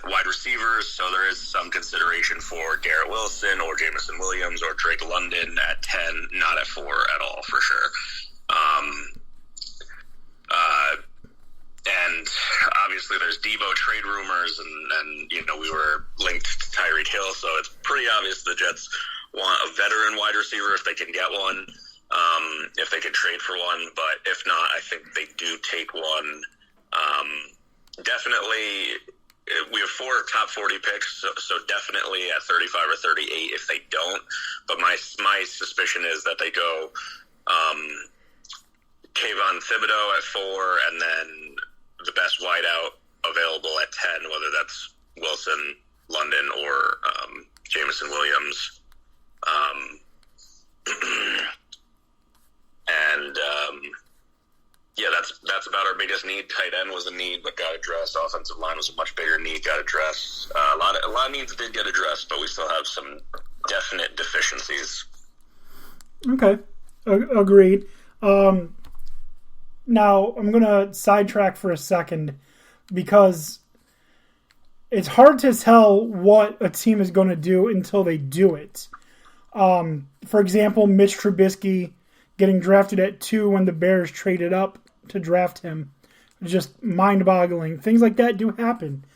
wide receivers, so there is some consideration for Garrett Wilson or Jameson Williams or Drake London at 10, not at 4 at all, for sure. And obviously there's Debo trade rumors, and we were linked to Tyreek Hill, so it's pretty obvious the Jets want a veteran wide receiver if they can get one, if they can trade for one. But if not, I think they do take one. Definitely, we have 4 top 40 picks, so definitely at 35 or 38 if they don't. But my suspicion is that they go Kayvon Thibodeau at 4, and then the best wideout available at 10, whether that's Wilson, London, or Jameson Williams. That's about our biggest need. Tight end was a need, but got addressed. Offensive line was a much bigger need, got addressed. A lot of needs did get addressed, but we still have some definite deficiencies. Okay, agreed. Now, I'm going to sidetrack for a second because it's hard to tell what a team is going to do until they do it. For example, Mitch Trubisky getting drafted at 2 when the Bears traded up to draft him. Just mind-boggling. Things like that do happen.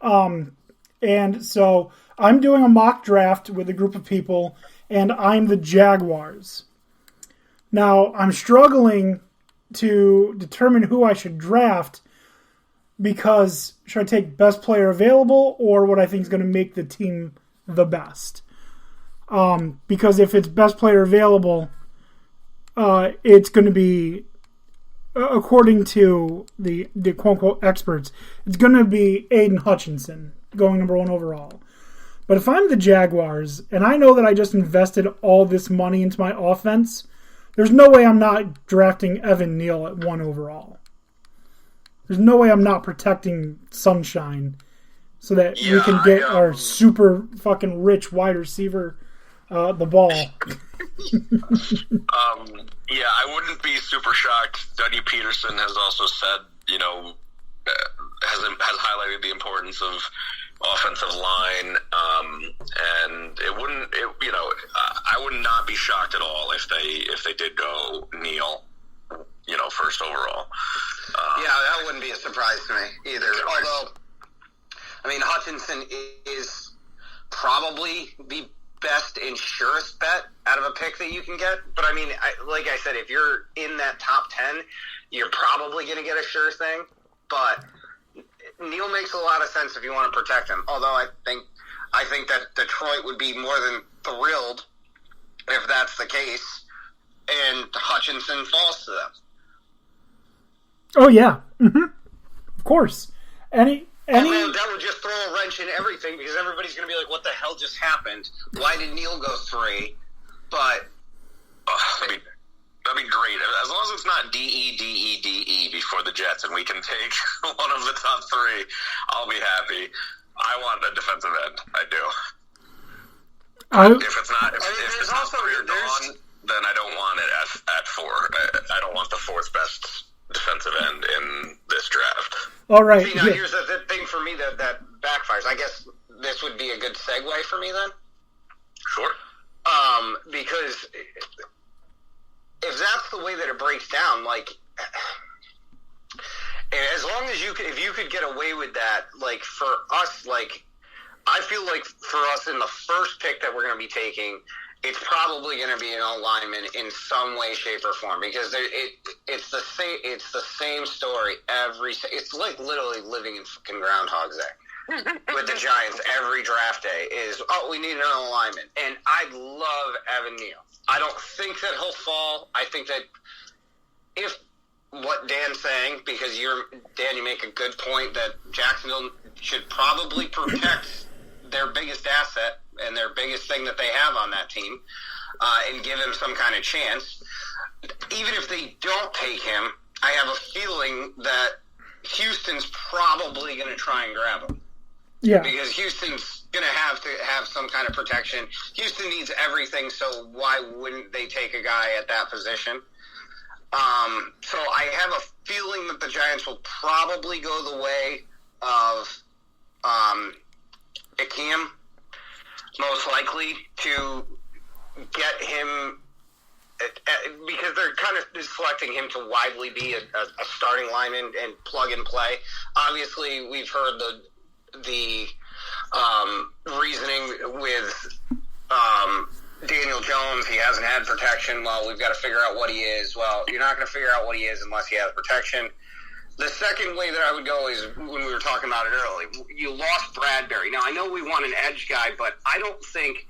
And so I'm doing a mock draft with a group of people, and I'm the Jaguars. Now, I'm struggling to determine who I should draft because should I take best player available or what I think is going to make the team the best? Because if it's best player available, it's going to be, according to the quote-unquote experts, it's going to be Aiden Hutchinson going number 1 overall. But if I'm the Jaguars, and I know that I just invested all this money into my offense, there's no way I'm not drafting Evan Neal at 1 overall. There's no way I'm not protecting Sunshine so that we can get our super fucking rich wide receiver the ball. I wouldn't be super shocked. Dougie Peterson has also said, has highlighted the importance of offensive line, and I would not be shocked at all if they did go Neal, first overall. That wouldn't be a surprise to me either. Although, Hutchinson is probably the best and surest bet out of a pick that you can get. But like I said, if you're in that top 10, you're probably going to get a sure thing. But Neal makes a lot of sense if you want to protect him. Although I think that Detroit would be more than thrilled if that's the case, and Hutchinson falls to them. Oh yeah, of course. Any that would just throw a wrench in everything because everybody's going to be like, "What the hell just happened? Why did Neal go 3?" But that'd be great as long as it's not DE before the Jets, and we can take one of the top 3. I'll be happy. I want a defensive end. I do. If it's not, if it's not 3 or gone, then I don't want it at 4. I don't want the 4th best defensive end in this draft. All right. See, now here's the thing for me that backfires. I guess this would be a good segue for me then. Sure. Because if that's the way that it breaks down, as long as if you could get away with that, for us, I feel like for us in the first pick that we're going to be taking, it's probably going to be an alignment in some way, shape, or form because it's the same story it's like literally living in fucking Groundhog's Day with the Giants every draft day is we need an alignment, and I love Evan Neal. I don't think that he'll fall. I think that if what Dan's saying, because Dan, you make a good point that Jacksonville should probably protect their biggest asset and their biggest thing that they have on that team, and give him some kind of chance. Even if they don't take him, I have a feeling that Houston's probably going to try and grab him. Yeah. Because Houston's going to have some kind of protection. Houston needs everything, so why wouldn't they take a guy at that position? So I have a feeling that the Giants will probably go the way of likely to get him because they're kind of selecting him to widely be a starting lineman and plug and play. Obviously, we've heard the reasoning with Daniel Jones. He hasn't had protection. Well, we've got to figure out what he is. Well, you're not going to figure out what he is unless he has protection. The second way that I would go is when we were talking about it earlier. You lost Bradbury. Now, I know we want an edge guy, but I don't think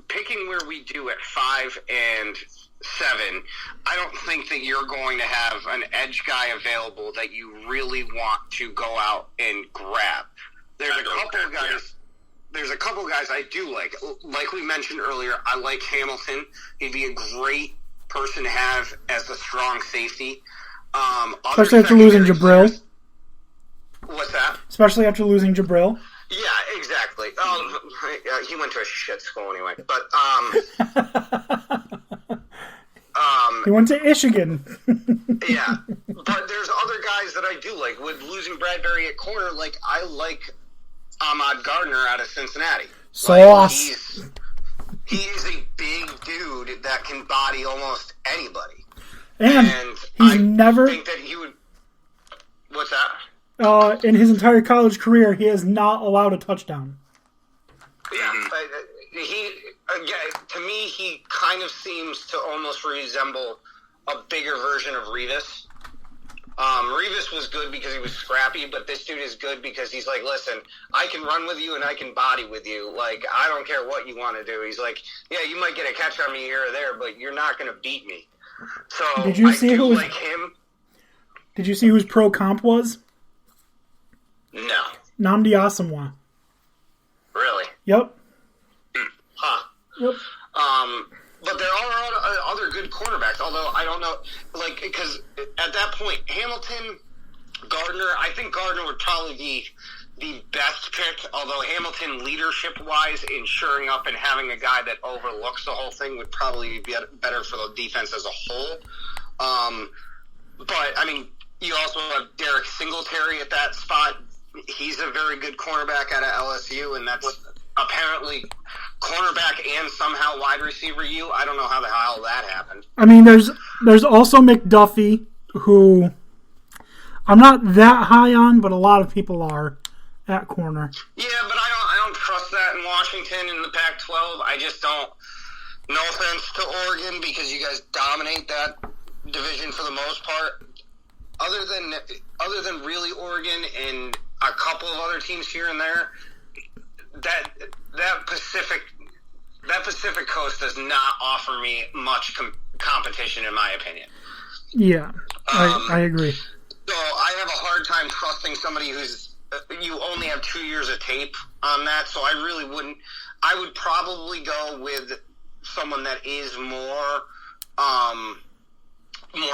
picking where we do at 5 and 7, I don't think that you're going to have an edge guy available that you really want to go out and grab. There's a couple of guys. Yeah. There's a couple of guys I do like. Like we mentioned earlier, I like Hamilton. He'd be a great person to have as a strong safety. Especially after losing Jabril. What's that? Especially after losing Jabril. Yeah, exactly. He went to a shit school anyway. But he went to Michigan. Yeah, but there's other guys that I do like. With losing Bradbury at corner, like I like Ahmad Gardner out of Cincinnati. Sauce. Like, he is a big dude that can body almost anybody. And he's never think that he would. What's that? In his entire college career, he has not allowed a touchdown. Yeah, to me, he kind of seems to almost resemble a bigger version of Revis. Revis was good because he was scrappy, but this dude is good because he's like, listen, I can run with you and I can body with you. Like, I don't care what you want to do. He's like, yeah, you might get a catch on me here or there, but you're not going to beat me. So did you see like him. Did you see whose pro comp was? No. Nnamdi Asomugha. Really? Yep. Huh. Yep. But there are other good cornerbacks, although I don't know, like, because at that point, Hamilton, Gardner, I think Gardner would probably be the best pick, although Hamilton, leadership-wise, in shoring up and having a guy that overlooks the whole thing would probably be better for the defense as a whole. But, I mean, you also have Derek Singletary at that spot. He's a very good cornerback out of LSU, and that's apparently cornerback and somehow wide receiver you. I don't know how the hell that happened. I mean, there's also McDuffie, who I'm not that high on, but a lot of people are at corner. Yeah, but I don't trust that in Washington in the Pac-12. I just don't. No offense to Oregon, because you guys dominate that division for the most part. Other than really Oregon and a couple of other teams here and there, that Pacific Coast does not offer me much competition, in my opinion. Yeah, I agree. So I have a hard time trusting somebody who's you only have 2 years of tape on that. So I really wouldn't. I would probably go with someone that is more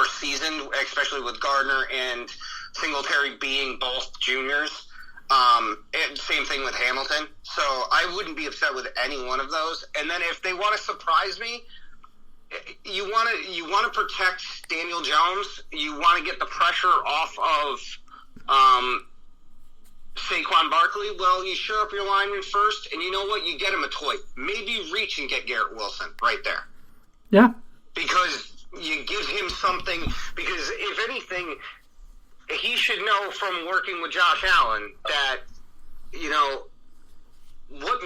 seasoned, especially with Gardner and Singletary being both juniors. And same thing with Hamilton. So I wouldn't be upset with any one of those. And then if they want to surprise me, you want to protect Daniel Jones. You want to get the pressure off of Saquon Barkley. Well, you shore up your lineman first, and you know what? You get him a toy. Maybe reach and get Garrett Wilson right there. Yeah. Because you give him something. Because if anything, he should know from working with Josh Allen that, you know, what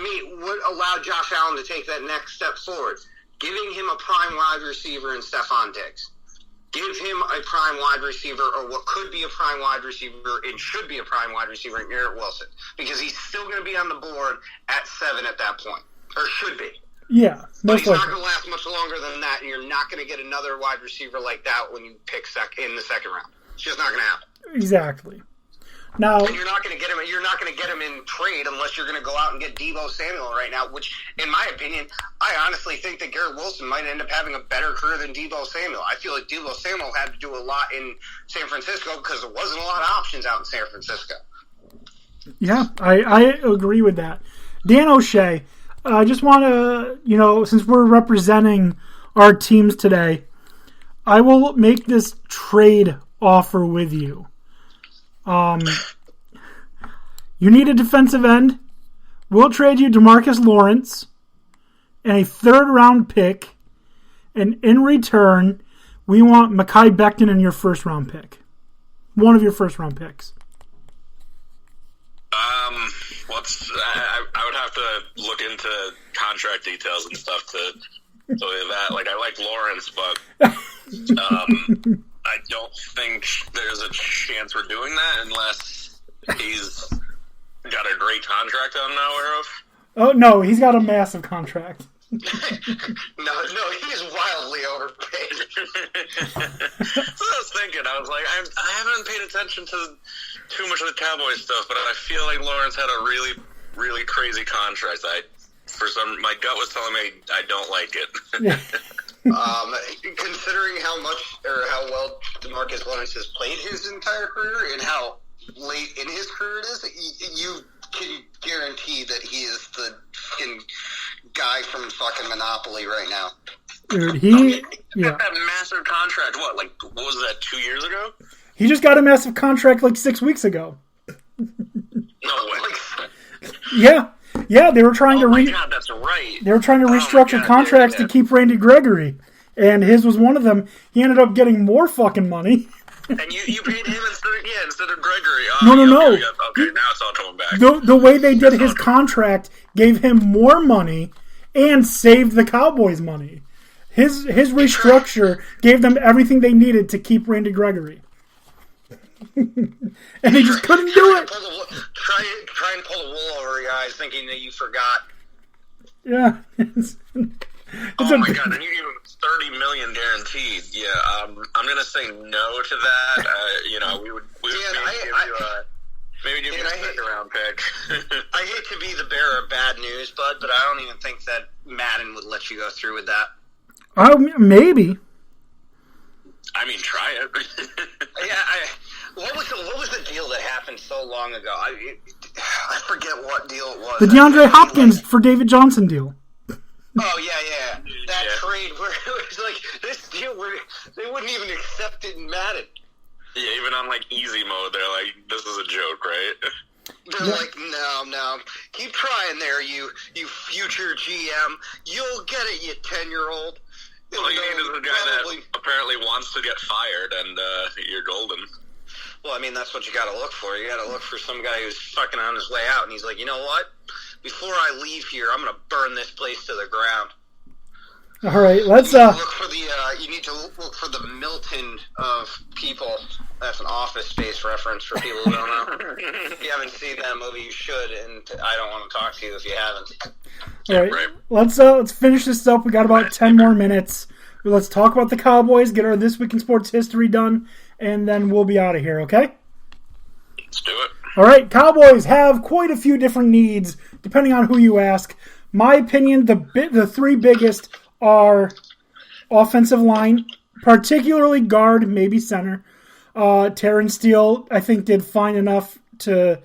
allowed Josh Allen to take that next step forward? Giving him a prime wide receiver in Stephon Diggs. Give him a prime wide receiver, or what could be a prime wide receiver and should be a prime wide receiver in Garrett Wilson. Because he's still going to be on the board at 7 at that point. Or should be. Yeah. But he's not going to last much longer than that, and you're not going to get another wide receiver like that when you pick in the second round. It's just not going to happen. Exactly. Now, and you're not going to get him. You're not going to get him in trade unless you're going to go out and get Deebo Samuel right now. Which, in my opinion, I honestly think that Garrett Wilson might end up having a better career than Deebo Samuel. I feel like Deebo Samuel had to do a lot in San Francisco because there wasn't a lot of options out in San Francisco. Yeah, I agree with that. Dan O'Shea, I just want to, since we're representing our teams today, I will make this trade offer with you. You need a defensive end. We'll trade you DeMarcus Lawrence and a third-round pick, and in return, we want Mekhi Becton in your first-round pick. One of your first-round picks. I would have to look into contract details and stuff to tell you that. Like, I like Lawrence, but I don't think there's a chance we're doing that unless he's got a great contract I'm not aware of. Oh, no, he's got a massive contract. No, he's wildly overpaid. That's what I was thinking. I was like, I haven't paid attention to too much of the Cowboys stuff, but I feel like Lawrence had a really, really crazy contract. My gut was telling me I don't like it. Yeah. Considering how much or how well DeMarcus Lawrence has played his entire career and how late in his career it is, you can guarantee that he is the fucking guy from fucking Monopoly right now. Dude, he got that massive contract. What was that, 2 years ago? He just got a massive contract like 6 weeks ago. No way. Yeah, they were trying to God, that's right. They were trying to restructure contracts to keep Randy Gregory, and his was one of them. He ended up getting more fucking money. And you paid him instead of Gregory. No. Okay, now it's all coming back. The way they did his contract gave him more money and saved the Cowboys money. His restructure gave them everything they needed to keep Randy Gregory. And they just couldn't do it. Try and pull the wool over your eyes thinking that you forgot. Yeah. Oh my God, and you give him $30 million guaranteed. Yeah, I'm gonna say no to that. We would maybe give you a second round pick. I hate to be the bearer of bad news, Bud, but I don't even think that Madden would let you go through with that. Maybe. I mean, try it. What was the deal that happened so long ago? I forget what deal it was. The DeAndre Hopkins for David Johnson deal. Oh, yeah. That trade where it was like, this deal where they wouldn't even accept it in Madden. Yeah, even on, easy mode, they're like, this is a joke, right? They're like, no. Keep trying there, you future GM. You'll get it, you 10-year-old. All you need is a guy that apparently wants to get fired, and you're golden. Well, I mean, that's what you got to look for. You got to look for some guy who's fucking on his way out, and he's like, you know what? Before I leave here, I'm going to burn this place to the ground. All right, let's look for the. You need to look for the Milton of people. That's an Office Space reference for people who don't know. If you haven't seen that movie, you should, and I don't want to talk to you if you haven't. All right, let's finish this up. We got about 10 more minutes. Let's talk about the Cowboys, get our This Week in Sports history done, and then we'll be out of here, okay? Let's do it. All right, Cowboys have quite a few different needs, depending on who you ask. My opinion, the three biggest are offensive line, particularly guard, maybe center. Terrence Steele, I think, did fine enough to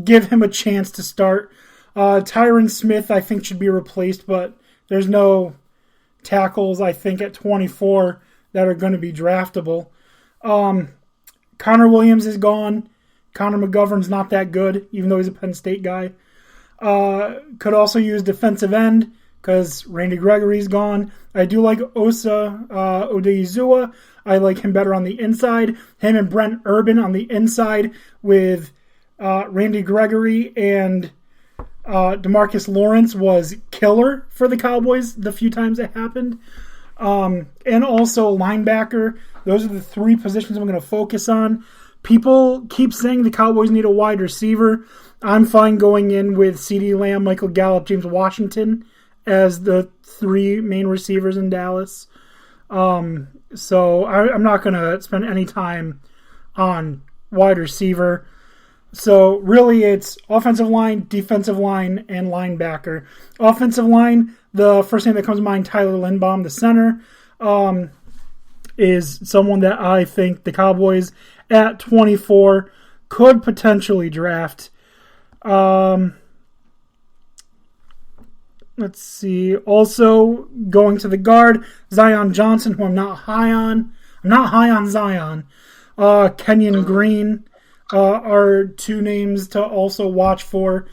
give him a chance to start. Tyron Smith, I think, should be replaced, but there's no tackles, I think, at 24 that are going to be draftable. Connor Williams is gone. Connor McGovern's not that good, even though he's a Penn State guy. Could also use defensive end because Randy Gregory's gone. I do like Osa Odeizua. I like him better on the inside. Him and Brent Urban on the inside with Randy Gregory and DeMarcus Lawrence was killer for the Cowboys the few times it happened. And also linebacker. Those are the three positions I'm going to focus on. People keep saying the Cowboys need a wide receiver. I'm fine going in with CeeDee Lamb, Michael Gallup, James Washington as the three main receivers in Dallas. So I'm not going to spend any time on wide receiver. So really it's offensive line, defensive line, and linebacker. Offensive line, the first name that comes to mind, Tyler Linbaum, the center, is someone that I think the Cowboys at 24 could potentially draft. Let's see. Also going to the guard, Zion Johnson, who I'm not high on. I'm not high on Zion. Kenyon Green are two names to also watch for.